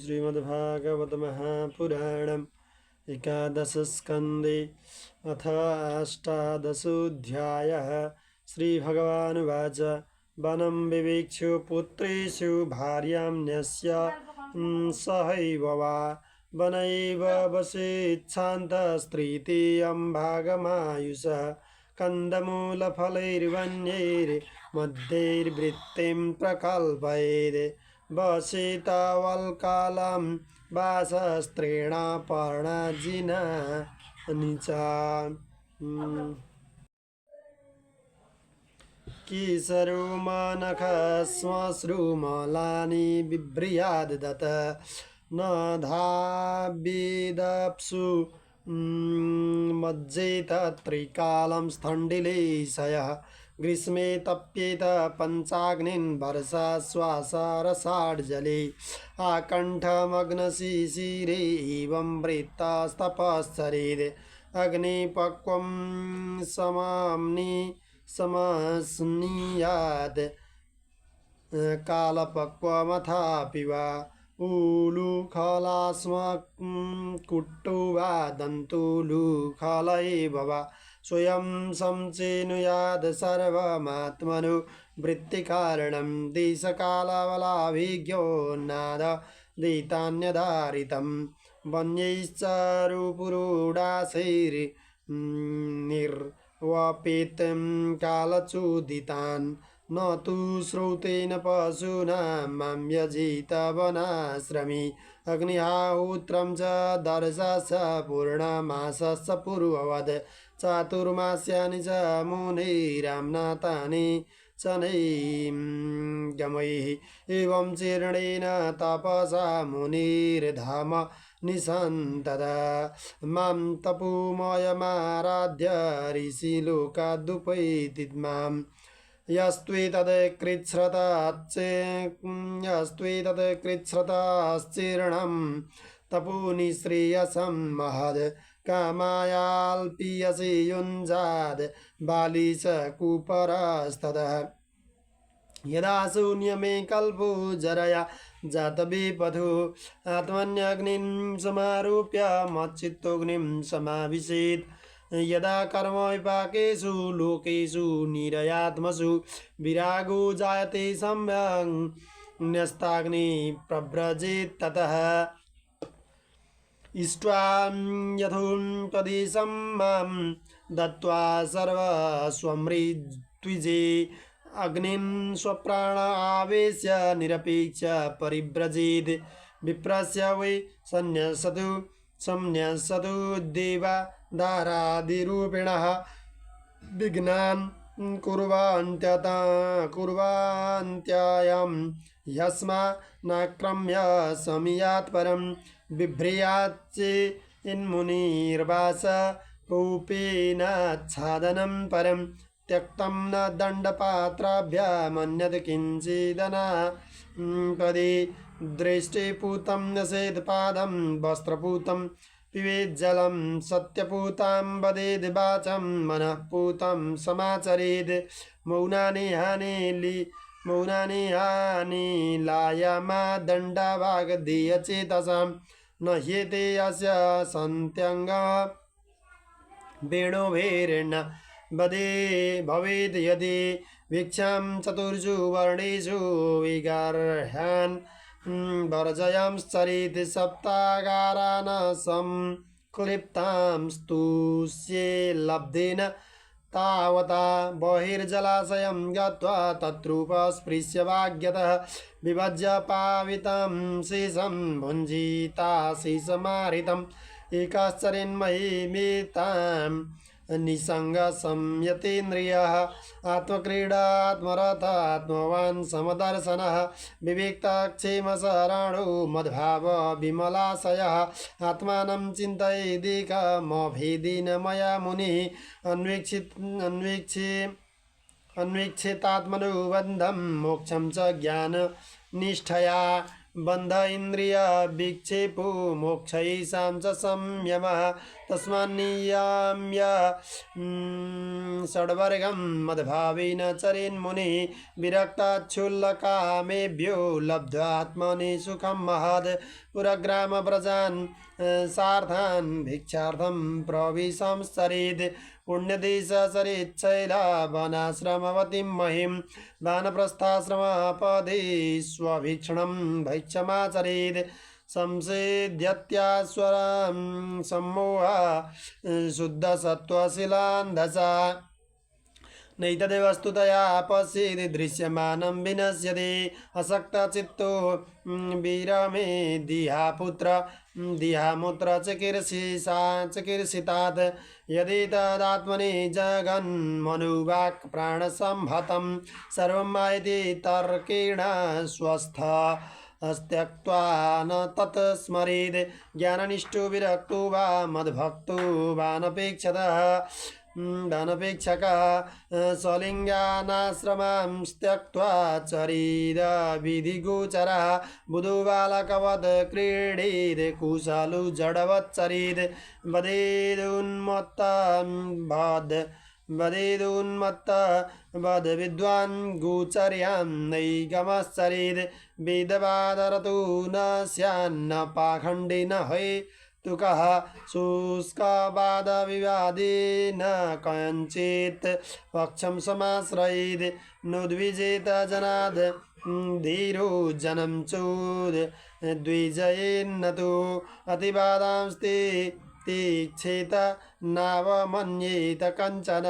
श्रीमद्भागवत महापुराणम् एकादशस्कन्धे अथ अष्टादशोऽध्यायः। श्रीभगवानुवाच वनं विवेक्ष्य पुत्रेषु भार्यां न्यस्य सहैव वा वनैव वसेच्छान्तस्त्रीति भागमायुषः कन्दमूलफलैर्वन्यैर्मध्यैर्वृत्तिं प्रकल्पयेत् वसितावल्कालं वासस्त्रीणापर्णाजिनानि च कीसरोमानखश्मश्रुमलानि बिभ्रियाददत् न धाविदप्सु मज्जेत त्रिकालं स्थण्डिलेशयः ग्रीष्मे तप्येत पञ्चाग्निन् वर्षा श्वासरसाड्जले आकण्ठमग्नशिशिरे एवं वृत्तस्तपश्चरेत् अग्निपक्वं समस्नीयात् कालपक्वमथापि वा ऊलुखलास्मकुट्टो वा दन्तुलुखल एव वा स्वयं संचेनुयात् सर्वमात्मनो वृत्तिकारणं देशकालबलाभिज्ञोन्नादीतान्यधारितं वन्यैश्चारुपुरूढाशैर्निर्वपेतं कालचोदितान् न तु श्रौतेन पशूनां मां यजितवनाश्रमी अग्निहोत्रं च दर्शस पूर्णमासस्य पूर्ववद् चातुर्मास्यानि च मुनिराम्नातानि च नैगमैः एवं चीर्णेन तपसा मुनिर्धाम निसन्तदा मां तपोमयमाराध्य ऋषिलोकादुपैति माम् यस्त्वेतत्कृच्छ्रताश्चीर्णं तपोनिःश्रेयसं महद् कामायाल्पीयसे युञ्जाद् बालिश कूपरस्ततः यदा शून्यमे कल्पो जरया जातविपथो आत्मन्यग्निं समारोप्य मच्चित्तोऽग्निं समाविशेत् यदा कर्म विपाकेषु लोकेषु निरयात्मसु विरागो जायते सम्यक् न्यस्ताग्नि प्रव्रजेत् ततः इष्ट्वा यथोपदेशं मां दत्त्वा सर्वस्वमृत्विजे अग्निं स्वप्राण आवेश्य निरपेक्ष्य परिव्रजेत् विप्रस्य वै संन्यसतु देवा दारादिरूपिणः विघ्नान् कुर्वन्त्यायं यस्मान्नाक्रम्य समियात् परं बिभ्र्याच्चेन्मुनिर्वास कूपेनाच्छादनं परं त्यक्तं न दण्डपात्राभ्यामन्यत् किञ्चिदनापदे दृष्टे पूतं नसेत्पादं वस्त्रपूतं पिबेज्जलं सत्यपूतां वदेद् वाचं मनः पूतं समाचरेद् मौनानि हानि लायामा दण्डवागधीयचेतसां न ह्येते अस्य सन्त्यङ्ग वेणोभेर्न वदे भवेद् यदि भिक्षां चतुर्षु वर्णेषु विगार्हान् वर्जयांश्चरेत् सप्तागारान् संक्लिप्तां स्तुष्ये लब्धेन तावता बहिर्जलाशयं गत्वा तत्रूपस्पृश्य वाग्यतः विभज्य पावितं शेषं भुञ्जीता शेषमाहृतम् एकाश्चर्यन्महीमितां निसङ्गसंयतेन्द्रियः आत्मक्रीडात्मरथ आत्मवान् समदर्शनः विवेक्तक्षेमशरणो मद्भाव विमलाशयः आत्मानं चिन्तयेदेकमभेदेन मया मुनिः अन्वीक्षेतात्मनो बन्धं मोक्षं च ज्ञाननिष्ठया बन्ध इन्द्रिय विक्षेपो मोक्षैषां च संयमः तस्मान्नियम्य षड्वर्गं मद्भावेन चरेन्मुनिः विरक्ताच्छुल्लकामेभ्यो लब्ध्वात्मनि सुखं महत् पुरग्रामव्रजान् सार्थान् भिक्षार्थं प्रविशंसरेत् पुण्यदेशचरिच्छैलावनाश्रमवतीं महिं वानप्रस्थाश्रमपदे स्वभीक्षणं भैक्षमाचरेत् संसेद्यत्यास्वरं सम्मोहा शुद्धसत्त्वशिलान्धसा नैतदेवस्तुतया पश्येत् दृश्यमानं विनश्यति असक्तचित्तो विरमे दिहामुत्र चिकीर्षितात् यदि तदात्मनि जगन्मनुवाक् प्राणसंहतं सर्वं मायति तर्केण स्वस्थ अस्त्यक्त्वा न तत् स्मरेत् ज्ञाननिष्ठो विरक्तो वा मद्भक्तो वा नपेक्षकः स्वलिङ्गानाश्रमां त्यक्त्वा चरीदविधिगोचरः बुधो बालकवत् क्रीडेत् कुशलो जडवच्चरेत् वदेदुन्मत्त विद्वान् गोचर्यां नैगमश्चरेत् वेदवादरतो न स्यान्न पाखण्डे न हेतुकः शुष्कवादविवादेन कञ्चित् पक्षं समाश्रयेत् नोद्विजेत जनाद् धीरो जनं चोद्विजयेन्न तु अतिवादांस्ते तीक्षेत नावमन्येत कञ्चन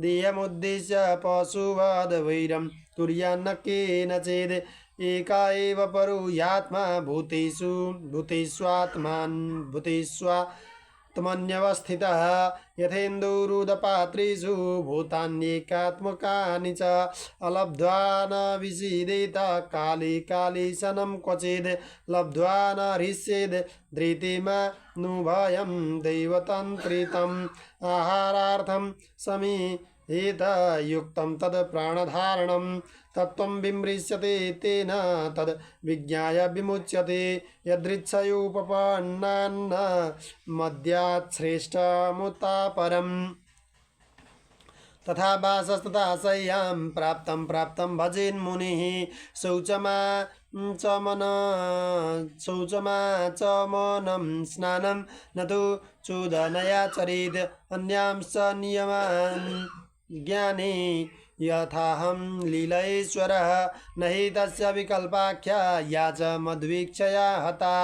ध्येयमुद्दिश्य पशुवद्वैरं कुर्यान्न केनचित् एका एव परुयात्मा भूतेष्वात्मन्यवस्थितः यथेन्दुरुदपात्रेषु भूतान्येकात्मकानि च अलब्ध्वा न विषीदेत काले काले शनं क्वचिद् लब्ध्वा न हृष्येद् धृतिमनुभयं दैवतन्त्रितम् आहारार्थं समीहितयुक्तं तद् प्राणधारणं तत्त्वं विमृश्यते तेन तद् विज्ञाय विमुच्यते यदृच्छयोपपन्नान्न मद्यात् श्रेष्ठमुत्तापरम् तथा वासस्तथा शय्यां प्राप्तं भजेन्मुनिः शौचमाचमनं स्नानं न तु चोदनया चरेत् अन्यांश्च नियमान् ज्ञाने यथाहं लीलेश्वरः न हि तस्य विकल्पाख्या या च मद्वीक्षया हता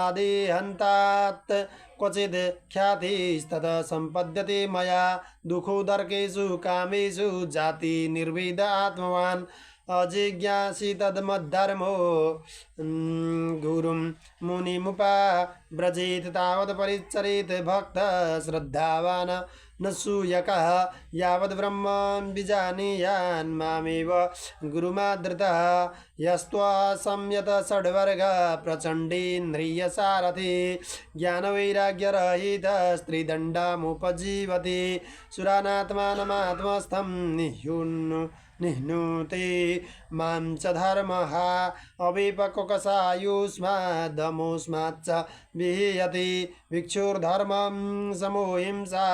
आदिहन्तात् क्वचिद् ख्यातिस्ततः सम्पद्यते मया दुःखोदर्केषु कामेषु जाति निर्वेद आत्मवान् अजिज्ञासी तद्मद्धर्मो गुरुं मुनिमुपव्रजेत् तावत् परिचरेत् भक्तः श्रद्धावान् न सूयकः यावद् ब्रह्मन् विजानीयान् मामेव गुरुमादृतः यस्त्वसंयत षड्वर्गः प्रचण्डेन्द्रियसारथि ज्ञानवैराग्यरहितः स्त्रीदण्डमुपजीवति सुरानात्मानमात्मस्थं निह्नुते मां च धर्मः अविपक्वकषायुष्मादमोऽस्माच्च विहीयति भिक्षुर्धर्मं समोहिंसा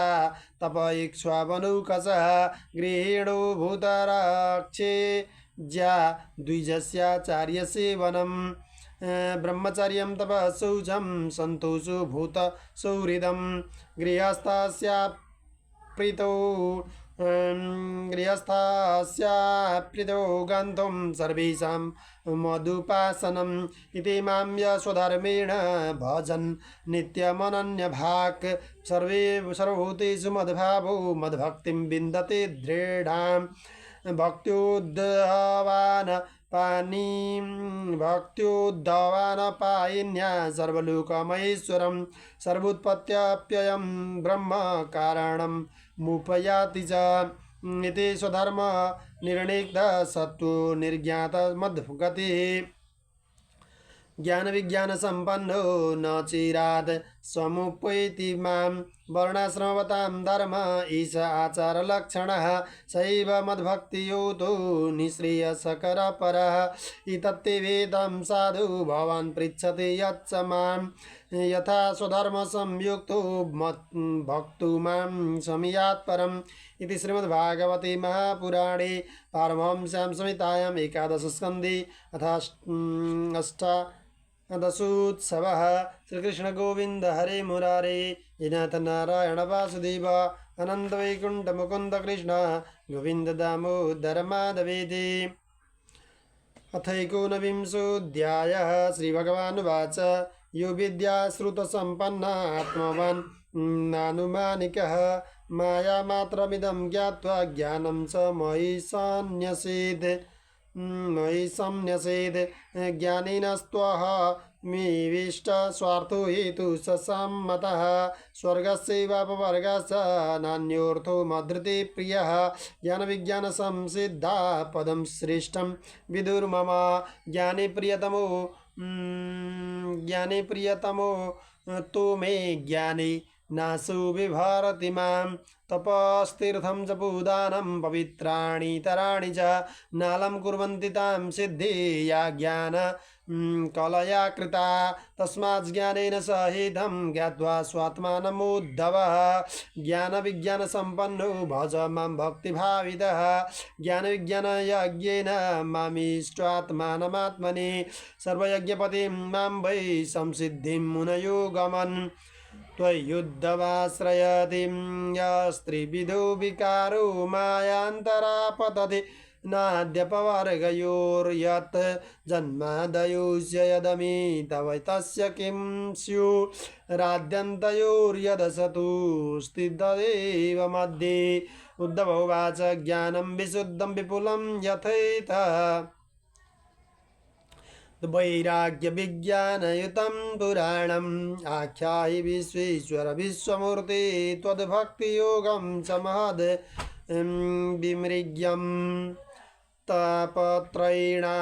तप इक्ष्वावनुकषः गृहीणो भूतरक्षे ज्या द्विजस्याचार्यसेवनं ब्रह्मचर्यं तपः शौचं सन्तोषो भूतसौहृदं गृहस्थस्य गन्तुं सर्वेषां मदुपासनम् इति मां स्वधर्मेण भजन् नित्यमनन्यभाक् सर्वभूतेषु मद्भावो मद्भक्तिं विन्दते दृढां भक्त्युद्धवान् पायिन्या सर्वलोकमहेश्वरं सर्वोत्पत्त्यप्ययं ब्रह्म कारणं मुपयाति च इति स्वधर्म निर्णिग्ध सत्त्वो निर्ज्ञात मद्गतिः ज्ञान विज्ञान संपन्नो न चिरात् समुपैति मां वर्णाश्रमवतां धर्म ईश आचारलक्षणः सैव मद्भक्तियुतो निःश्रेयसकरपरः इतत्ते वेदं साधु भवान् पृच्छति यच्च मां यथा स्वधर्मसंयुक्तो भक्तु मां समियात् परम् इति श्रीमद्भागवते महापुराणे पारमहंस्यां संहितायाम् एकादशस्कन्धे अष्टादशोत्सवः। श्रीकृष्णगोविन्द हरे मुरारे जनाथ नारायण वासुदेव अनंत वैकुंठ मुकुंद कृष्ण गोविंद दामोदर माधवेति। अथैकोनविंशोऽध्यायः। श्रीभगवानुवाच यो विद्याश्रुतसम्पन्न आत्मवान् नानुमानिकः मायामात्रमिदं ज्ञात्वा ज्ञानं च मयि संन्यसेत् ज्ञानिनस्त्वहमिविष्ट स्वार्थो हेतु सम्मतः स्वर्गस्यैवापवर्गस्य नान्योऽर्थो मधृते प्रियः ज्ञानविज्ञानसंसिद्धा पदं श्रेष्ठं विदुर्मम ज्ञाने प्रियतमो तो मे ज्ञानी नासु विभारति मां तपस्तीर्थं च पूदानं पवित्राणि तराणि च नालं कुर्वन्ति तां सिद्धि या ज्ञान कलया कृता तस्मात् ज्ञानेन सहितं ज्ञात्वा स्वात्मानमुद्धवः ज्ञानविज्ञानसम्पन्नो भज मां भक्तिभावितः ज्ञानविज्ञानयज्ञेन मामिष्ट्वात्मानमात्मनि सर्वयज्ञपतिं मां वै संसिद्धिं मुनयो गमन् त्वय्युद्धवाश्रयतिं यस्त्रिविधो विकारो मायान्तरा पतति नाद्यपवर्गयोर्यत् जन्मादयोस्य यदमि तव तस्य किं स्युराद्यन्तयोर्यदसतु स्थितदेव मध्ये। उद्धव उवाच ज्ञानं विशुद्धं विपुलं यथैतः वैराग्यविज्ञानयुतं पुराणम् आख्याहि विश्वेश्वर विश्वमूर्ति त्वद्भक्तियोगं च महद् विमृग्यं तापत्रयिणा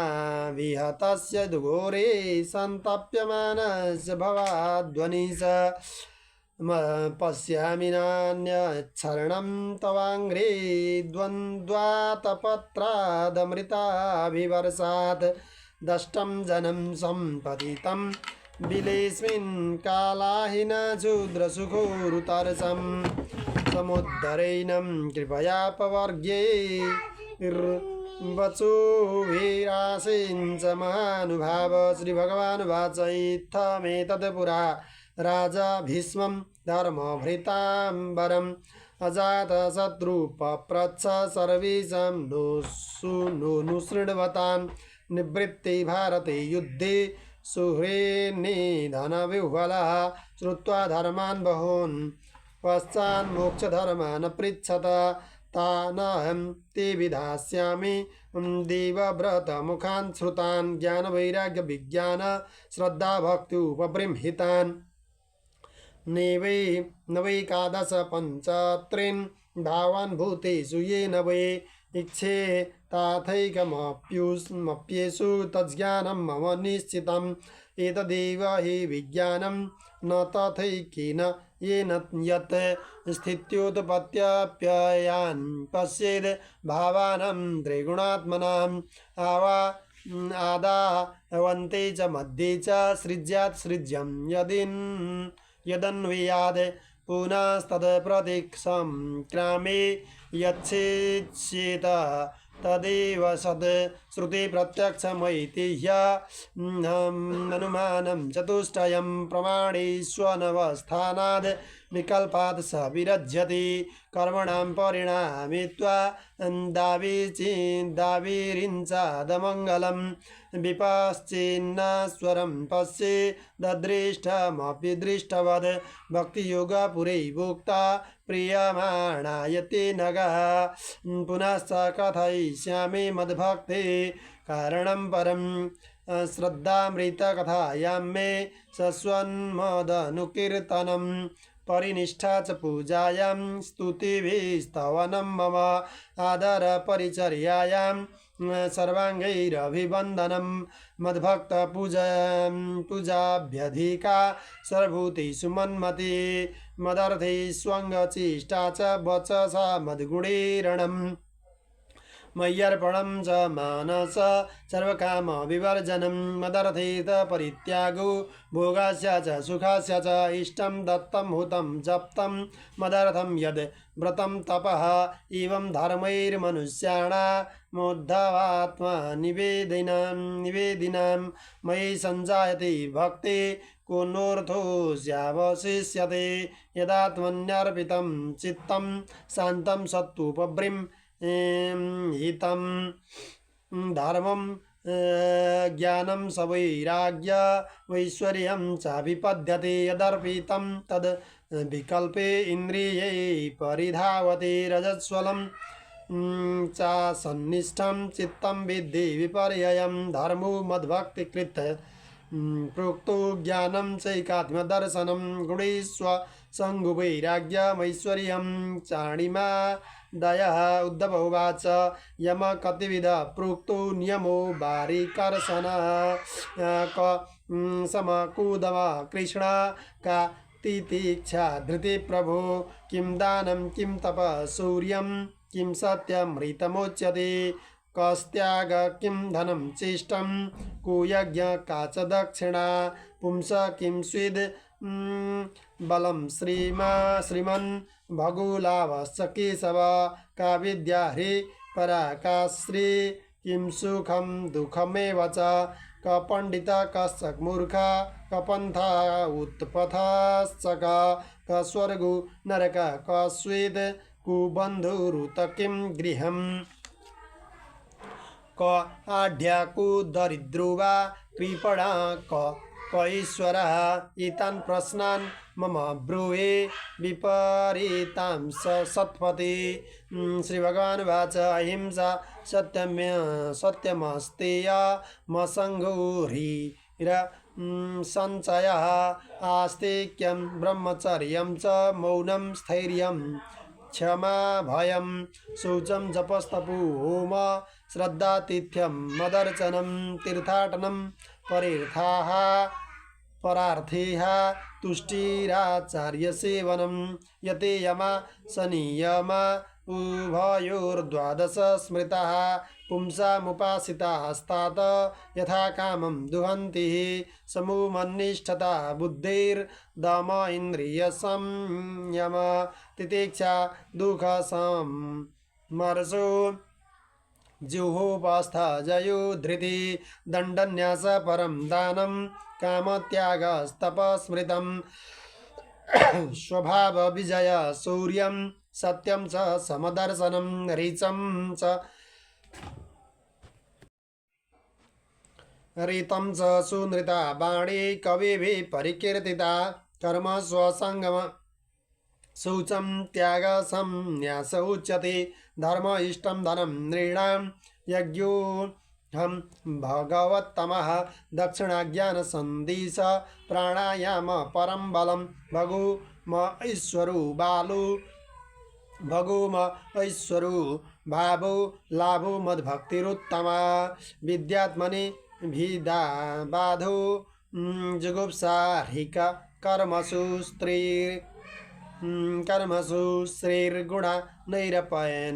विहतस्य घोरे सन्तप्यमानस्य भवाध्वनिश पश्यामि नान्यच्छरणं तवाङ्घ्रे द्वन्द्वातपत्रादमृताभिवर्षात् दष्टं जनं सम्पतितं बिलेस्मिन् कालाहिन क्षुद्रसुखोरुतरसं समुद्धरैनं कृपयापवर्ग्ये वचो वीरासेन च महानुभाव। श्रीभगवानुवाच इत्थमेतत् पुरा राजा भीष्मं धर्मभृताम्बरम् अजातशत्रुपप्रच्छ सर्वेषां नुशृण्वतां निवृत्ते भारते युद्धे सुहृन्निधनविह्वलः श्रुत्वा धर्मान् बहून् पश्चान्मोक्षधर्मान् पृच्छत तानहं ते विधास्यामि देवव्रतमुखान् श्रुतान् ज्ञानवैराग्यविज्ञान श्रद्धाभक्त्युपबृंहितान् नवैकादश पञ्चत्रीन् भावान् भूतेषु येन वै इच्छे ताथैकमप्येषु तज्ज्ञानं मम निश्चितम् एतदेव हि विज्ञानं न तथैकेन येन यत् स्थित्योत्पत्त्यप्ययान् पश्येद् भावानं त्रिगुणात्मनाम् आदावन्ते च मध्ये च सृज्यात् सृज्यं यदन्वयात् पुनस्तत्प्रतीक्षं क्रामे यच्छेत् तदेव सद् श्रुति प्रत्यक्षमैतिह्यनुमानं चतुष्टयं प्रमाणेष्वनवस्थानाद् विकल्पात् स विरज्यति कर्मणां परिणामित्वा दावीरिञ्चादमङ्गलं विपश्चिन्न स्वरं पश्ये ददृष्टमपि दृष्टवद् भक्तियोगपुरे भुक्ता प्रियमाणायते नगः पुनश्च कथयिष्यामि मद्भक्ते कारणं परं श्रद्धामृतकथायां मे सस्वन्मदनुकीर्तनं परिनिष्ठा च पूजायां स्तुतिभिस्तवनं मम आदरपरिचर्यायां सर्वाङ्गैरभिवन्दनं पूजाभ्यधिका सर्वभूतेषु मन्मते मदर्थे स्वङ्गचेष्टा च वचसा मद्गुणैरणम् मय्यर्पणं च मानस सर्वकामविवर्जनं मदर्थेत परित्यागो भोगस्य च सुखस्य च इष्टं दत्तं हुतं जप्तं मदर्थं यद् व्रतं तपः एवं धर्मैर्मनुष्याणामुद्धवात्मा निवेदिनां मयि सञ्जायते भक्ति को नोऽर्थोऽस्यावशिष्यते यदात्मन्यर्पितं चित्तं शान्तं सत्त्वोपब्रिं हितं धर्मं ज्ञानं सवैराग्य वैश्वर्यं च विपद्यते यदर्पितं तद् विकल्पे इन्द्रियै परिधावते रजस्वलं च सन्निष्ठं चित्तं विद्धि विपर्ययं धर्मो मद्भक्तिकृत प्रोक्तो ज्ञानं चैकात्म्यदर्शनं गुणेश्व सङ्गुवैराग्यमैश्वर्यं चाणिमा दयः उद्धव उवाच यम कतिविध प्रोक्तो नियमो बारीकर्षण समकूदव कृष्ण का तितिक्षा धृति प्रभो किं दानं किं तपः सूर्यं किं सत्यमृतमुच्यते कस्त्याग किं धनं चेष्टं को यज्ञ का च दक्षिणा पुंस किं स्विद् बलं श्रीमन् भगुलाभश्च केशव का विद्या परा का श्री किं सुखं दुःखमेव च क पण्डित कश्च मूर्ख क पन्थ उत्पथश्च क स्वर्गो नरक क स्वेद कुबन्धुरुत किं गृहम् क आढ्या को दरिद्रो वा कृपणा क ईश्वरः एतान् प्रश्नान् मम ब्रूहि विपरीतां सत्पथे श्रीभगवानुवाच अहिंसा सत्यमस्तेय मसङ्गोरिर संचयः आस्तिक्यं ब्रह्मचर्यं च मौनं स्थैर्यं क्षमा भयं शौचं जपस्तपो होम श्रद्धातिथ्यं मदर्चनं तीर्थाटनं परीर्थाः परार्थेः तुष्टिराचार्यसेवनं यते यमा शनियमा उभयोर्द्वादश स्मृताः पुंसामुपासितास्तात यथा कामं दुहन्ति समूमन्निष्ठता बुद्धेर्दम इन्द्रियसंयम तितिक्षा दुःखसमर्षो जुहोपस्थ जयो धृति दण्डन्यास परं दानं कामत्यागस्तपस्मृतं स्वभाव विजय शौर्यं सत्यं च समदर्शनं रीतं च सुनृता वाणी कविभिः परिकीर्तिता कर्म स्वसंगम शौचं त्याग संन्यास उच्यते धर्म इष्टं धनं नृणां यज्ञो हम भगवत्तमः दक्षिणाज्ञान संदेश प्राणायाम परम बलम भगुम ऐश्वरो भावो लाभो मद्भक्तिरुत्तमा विद्यात्मनि भिदा बाधो जुगुप्साहिक कर्मसु श्रीर्गुणा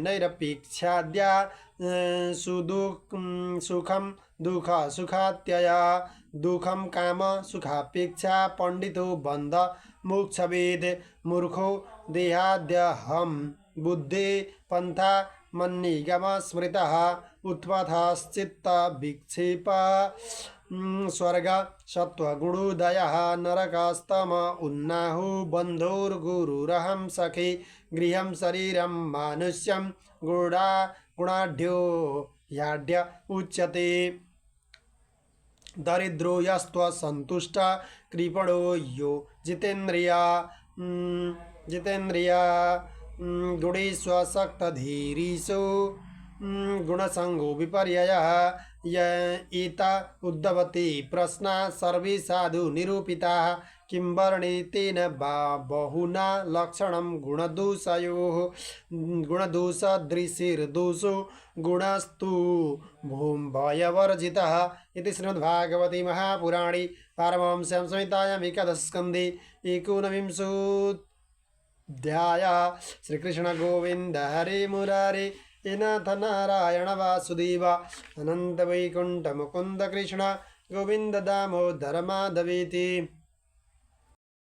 नैरपेक्षाद्या सुखम दुख सुखात्यया दुखम काम सुखापेक्षा पंडितो बंध मोक्षवेद मूर्खो देहाद्यहम बुद्धि पंथा मन्निगम स्मृतः उत्पथश्चित्त विक्षेप स्वर्ग सत्वगुणोदयः नरकस्तम उन्नाहु बन्धुर्गुरुरहं सखी गृहं शरीरं मानुष्यं गुणाढ्यो याढ्य उच्यते दरिद्रो यस्त्वसन्तुष्ट कृपणो यो जितेन्द्रिया गुणेष्वशक्तधीरीषु गुणसङ्गो विपर्ययः य ईता उद्भवति प्रश्ना सर्वे साधु निरूपिताः किं वर्णितेन बहुना लक्षणं गुणदोषयोः गुणदोषदृशिर्दोषो गुणस्तु भयवर्जितः इति श्रीमद्भागवते महापुराणे पारमहंस्यां संहितायाम् एकादशस्कन्धे एकोनविंशोऽध्यायः श्रीकृष्ण गोविन्द हरे मुरारे हे नाथ नारायण वासुदेव अनंत वैकुंठ मुकुंद कृष्ण गोविंद दामोदर माधवेति।